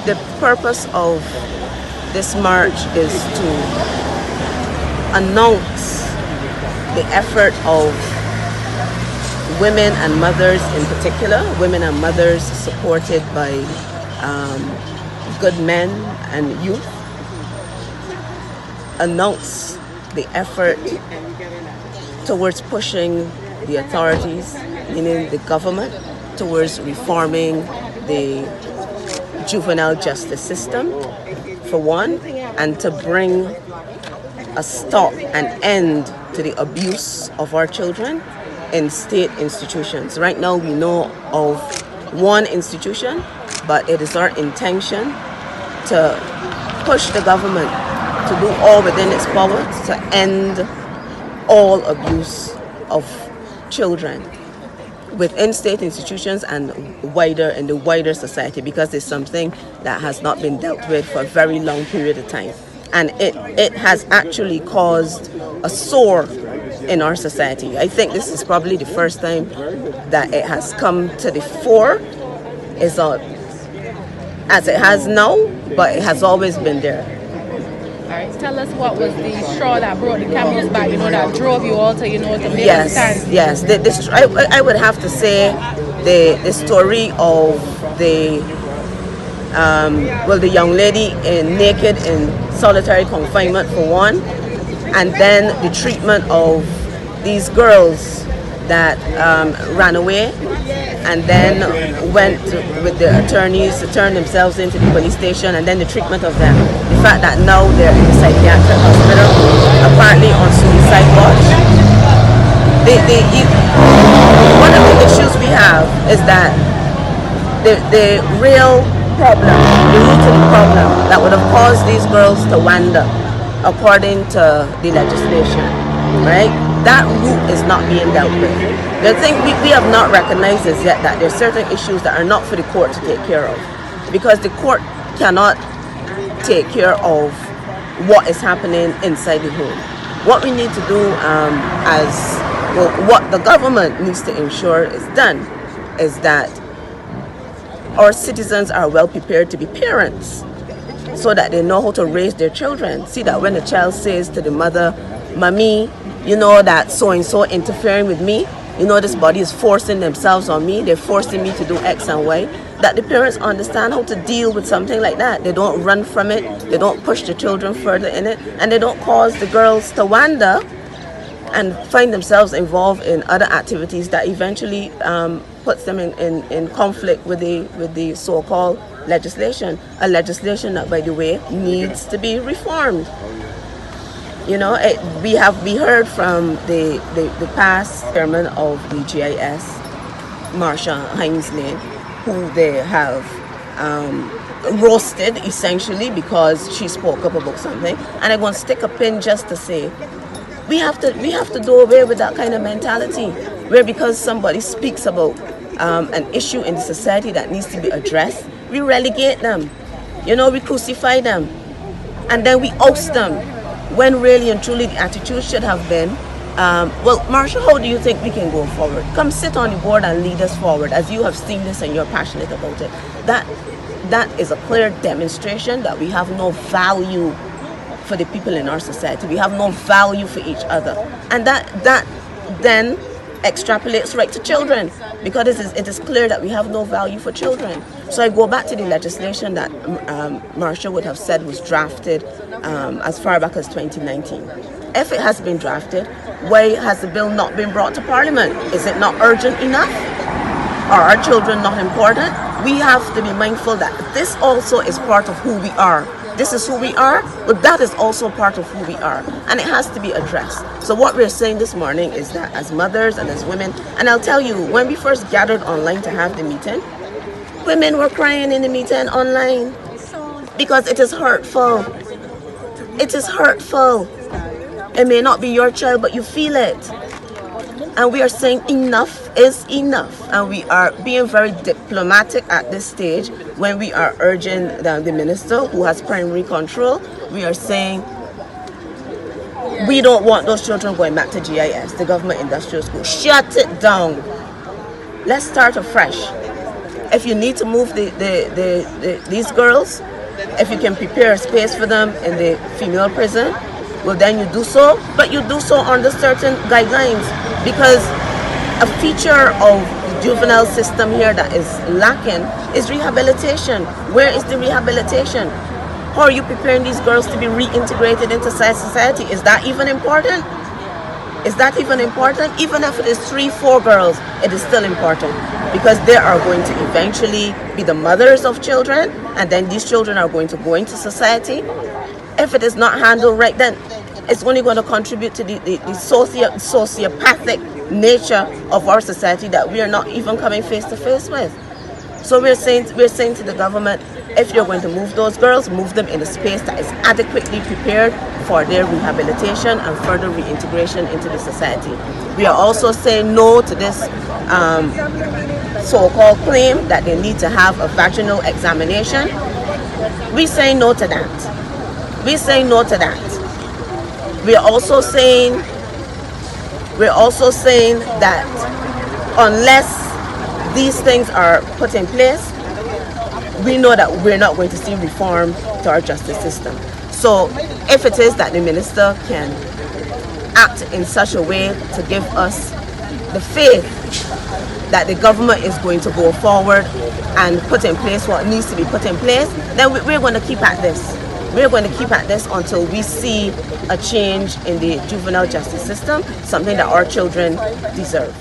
the purpose of this march is to announce the effort of women and mothers in particular, women and mothers supported by good men and youth, announce the effort towards pushing the authorities, meaning the government, towards reforming the juvenile justice system, for one, and to bring a stop, an end to the abuse of our children in state institutions. Right now we know of one institution, but it is our intention to push the government to do all within its power to end all abuse of children within state institutions and wider in the wider society, because it's something that has not been dealt with for a very long period of time, and it has actually caused a sore in our society. I think this is probably the first time that it has come to the fore, is as it has now, but it has always been there. All right, tell us what was the straw that brought the camel's back, that drove you all to, to make a stand? Yes. I would have to say the story of the young lady naked in solitary confinement, for one, and then the treatment of these girls that ran away and then went with the attorneys to turn themselves into the police station, and then the treatment of them. The fact that now they're in the psychiatric hospital, apparently on suicide watch. One of the issues we have is that the real problem, the root of the problem that would have caused these girls to wander, according to the legislation, right? That root is not being dealt with. The thing we have not recognized is yet that there are certain issues that are not for the court to take care of, because the court cannot take care of what is happening inside the home. What we need to do what the government needs to ensure is done is that our citizens are well prepared to be parents, so that they know how to raise their children. See that when a child says to the mother, "Mommy, that so-and-so interfering with me, this body is forcing themselves on me, they're forcing me to do X and Y," that the parents understand how to deal with something like that. They don't run from it, they don't push the children further in it, and they don't cause the girls to wander and find themselves involved in other activities that eventually puts them in conflict with the so-called legislation, a legislation that, by the way, needs to be reformed. We heard from the past chairman of the GIS, Marsha Hinesley, who they have roasted essentially because she spoke up about something, and I'm going to stick a pin just to say we have to do away with that kind of mentality, where because somebody speaks about an issue in the society that needs to be addressed, we relegate them, we crucify them, and then we oust them, when really and truly the attitude should have been, Marsha, how do you think we can go forward? Come sit on the board and lead us forward, as you have seen this and you're passionate about it. That is a clear demonstration that we have no value for the people in our society. We have no value for each other, and that then extrapolates right to children, because it is clear that we have no value for children. So I go back to the legislation that Marsha would have said was drafted as far back as 2019. If it has been drafted, why has the bill not been brought to Parliament? Is it not urgent enough? Are our children not important? We have to be mindful that this also is part of who we are. This is who we are, but that is also part of who we are, and it has to be addressed. So what we're saying this morning is that as mothers and as women, and I'll tell you, when we first gathered online to have the meeting, women were crying in the meeting online because it is hurtful. It is hurtful. It may not be your child, but you feel it. And we are saying enough is enough, and we are being very diplomatic at this stage when we are urging the minister, who has primary control. We are saying we don't want those children going back to GIS, the government industrial school. Shut it down. Let's start afresh. If you need to move these girls, if you can prepare a space for them in the female prison, well then you do so, but you do so under certain guidelines, because a feature of the juvenile system here that is lacking is rehabilitation. Where is the rehabilitation? How are you preparing these girls to be reintegrated into society? Is that even important? Is that even important? Even if it is 3-4 girls, it is still important, because they are going to eventually be the mothers of children, and then these children are going to go into society. If it is not handled right, then it's only going to contribute to the sociopathic nature of our society that we are not even coming face to face with. So we're saying to the government, if you're going to move those girls, move them in a space that is adequately prepared for their rehabilitation and further reintegration into the society. We are also saying no to this so-called claim that they need to have a vaginal examination. We say no to that. We say no to that. We're also saying that unless these things are put in place, we know that we're not going to see reform to our justice system. So if it is that the minister can act in such a way to give us the faith that the government is going to go forward and put in place what needs to be put in place, then we're going to keep at this. We're going to keep at this until we see a change in the juvenile justice system, something that our children deserve.